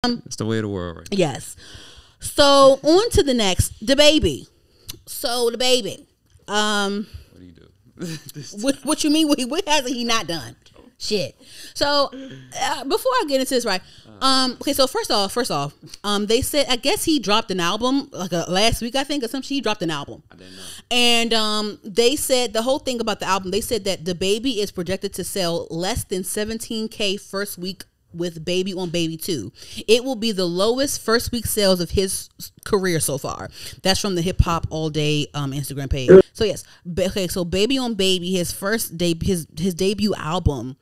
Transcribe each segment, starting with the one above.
It's the way of the world, right? Yes. So on to the next, DaBaby. So DaBaby. What do you do? What you mean? What hasn't he not done? Shit. So before I get into this, right? Okay. So first off, they said I guess he dropped an album like last week, I think, or something. He dropped an album. I didn't know. And they said the whole thing about the album. They said that DaBaby is projected to sell less than 17K first week with Baby on Baby 2. It will be the lowest first week sales of his career so far. That's from the Hip Hop All Day Instagram page. So yes, okay. So Baby on Baby, his debut album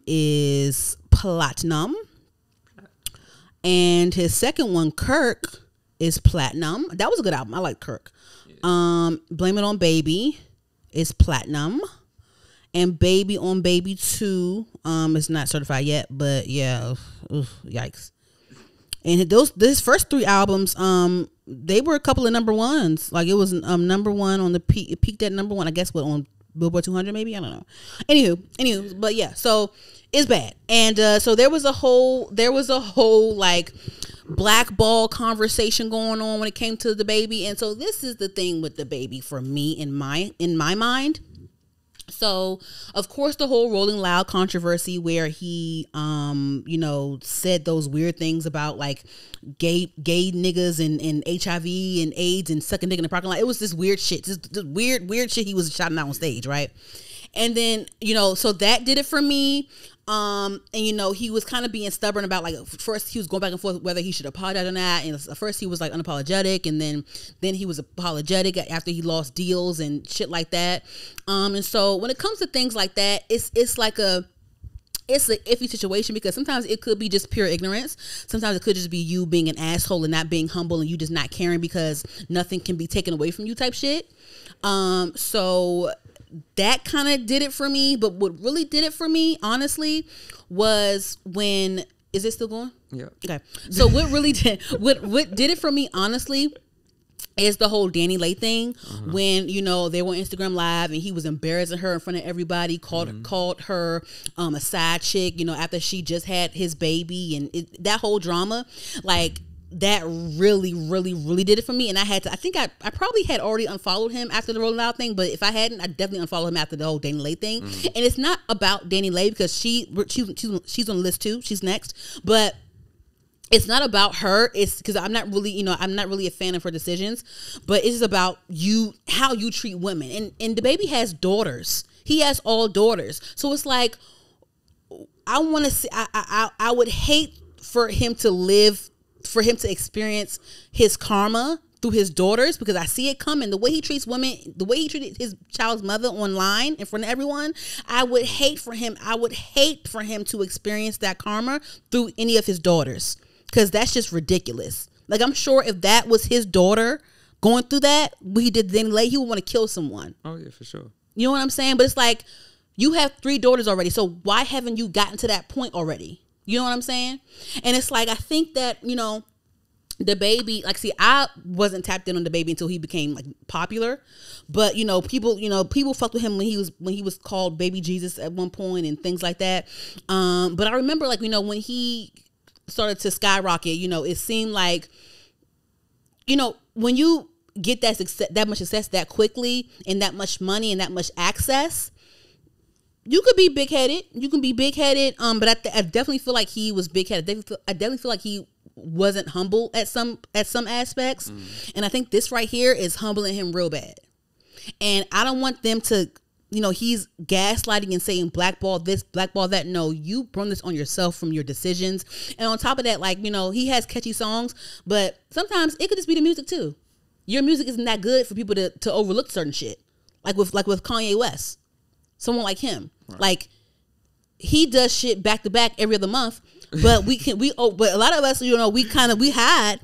is Platinum, and his second one, Kirk, is Platinum. That was a good album. I like Kirk. Blame It on Baby is Platinum. And Baby on Baby 2 is not certified yet, but yeah, yikes. And these first 3 albums, they were a couple of number ones. Like it was number one on the peak. It peaked at number one, I guess, what, on Billboard 200 maybe? I don't know. Anywho, but yeah, so it's bad. And so there was a whole like blackball conversation going on when it came to DaBaby. And so this is the thing with DaBaby for me in my mind. So, of course, the whole Rolling Loud controversy where he, said those weird things about like gay niggas and HIV and AIDS and sucking dick in the parking lot. It was this weird shit, this weird shit he was shouting out on stage, right? And then, so that did it for me. And he was kind of being stubborn about, like, first he was going back and forth whether he should apologize or not. And at first he was like unapologetic, and then he was apologetic after he lost deals and shit like that. And so when it comes to things like that, it's an iffy situation, because sometimes it could be just pure ignorance. Sometimes it could just be you being an asshole and not being humble, and you just not caring because nothing can be taken away from you type shit. So that kind of did it for me. But what really did it for me, honestly, was when, is it still going? Yeah. Okay. So what did it for me, honestly, is the whole Danny Lay thing. When they were on Instagram Live and he was embarrassing her in front of everybody, called her a side chick, after she just had his baby, and that whole drama, like, that really, really, really did it for me. And I think I probably had already unfollowed him after the Rolling Loud thing, but if I hadn't, I definitely unfollowed him after the whole Danny Lay thing. And it's not about Danny Lay, because she's on the list too. She's next, but it's not about her. It's because I'm not really a fan of her decisions, but it's about how you treat women. And DaBaby has daughters. He has all daughters. So it's like, I want to see, I would hate for him to experience his karma through his daughters, because I see it coming. The way he treats women, the way he treated his child's mother online in front of everyone, I would hate for him to experience that karma through any of his daughters, because that's just ridiculous. Like, I'm sure if that was his daughter going through that, what he did then, he would want to kill someone. Oh yeah, for sure. You know what I'm saying? But it's like, you have 3 daughters already, so why haven't you gotten to that point already? You know what I'm saying? And it's like, I think that, DaBaby, like, see, I wasn't tapped in on DaBaby until he became like popular, but people fucked with him when he was called Baby Jesus at one point and things like that. But I remember, like, when he started to skyrocket, it seemed like, when you get that much success that quickly and that much money and that much access, you could be big-headed. You can be big-headed. But I definitely feel like he was big-headed. I definitely feel like he wasn't humble at some aspects. And I think this right here is humbling him real bad. And I don't want them to, he's gaslighting and saying blackball this, blackball that. No, you brought this on yourself from your decisions. And on top of that, like, he has catchy songs, but sometimes it could just be the music too. Your music isn't that good for people to overlook certain shit. Like with Kanye West. Someone like him, right. Like, he does shit back to back every other month, but but a lot of us, we hide,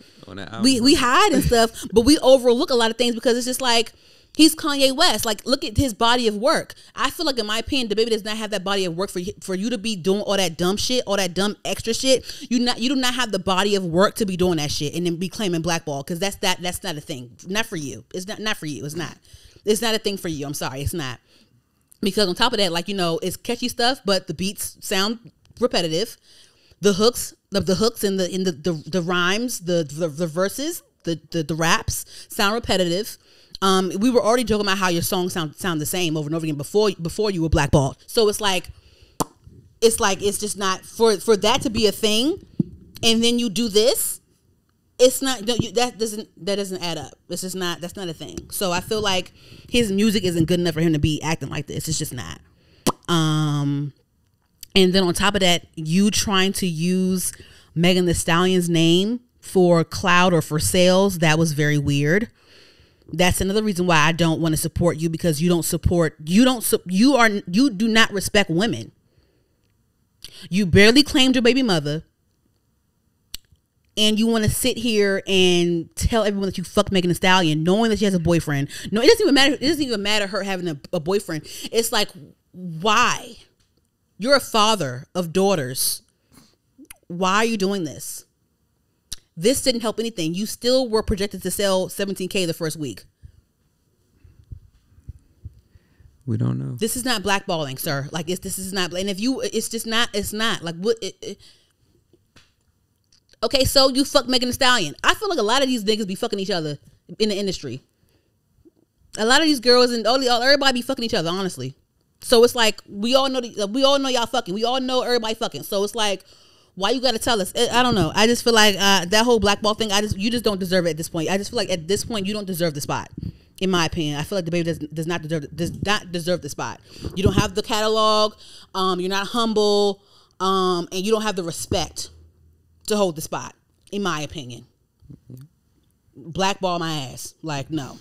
we hide and stuff, but we overlook a lot of things because it's just like, he's Kanye West. Like, look at his body of work. I feel like, in my opinion, DaBaby does not have that body of work for you to be doing all that dumb shit, all that dumb extra shit. You do not have the body of work to be doing that shit and then be claiming blackball, because that's not a thing. Not for you. It's not for you. It's not. It's not a thing for you. I'm sorry. It's not. Because on top of that, like, it's catchy stuff, but the beats sound repetitive. The hooks, and the rhymes, the verses, the raps sound repetitive. We were already joking about how your songs sound the same over and over again before you were blackballed. So it's just not for that to be a thing, and then you do this. It's not that doesn't add up. That's not a thing. So I feel like his music isn't good enough for him to be acting like this. It's just not. And then on top of that, you trying to use Megan Thee Stallion's name for clout or for sales, that was very weird. That's another reason why I don't want to support you, because you do not respect women. You barely claimed your baby mother. And you want to sit here and tell everyone that you fucked Megan Thee Stallion, knowing that she has a boyfriend. No, it doesn't even matter. It doesn't even matter her having a boyfriend. It's like, why? You're a father of daughters. Why are you doing this? This didn't help anything. You still were projected to sell 17K the first week. We don't know. This is not blackballing, sir. Like this is not. And if you, it's just not. It's not like what. Okay, so you fuck Megan Thee Stallion. I feel like a lot of these niggas be fucking each other in the industry. A lot of these girls and everybody be fucking each other, honestly. So it's like we all know y'all fucking. We all know everybody fucking. So it's like, why you gotta tell us? I don't know. I just feel like that whole blackball thing. You just don't deserve it at this point. I just feel like at this point you don't deserve the spot. In my opinion, I feel like DaBaby does not deserve the spot. You don't have the catalog. You're not humble, and you don't have the respect to hold the spot, in my opinion. Blackball my ass. Like, no.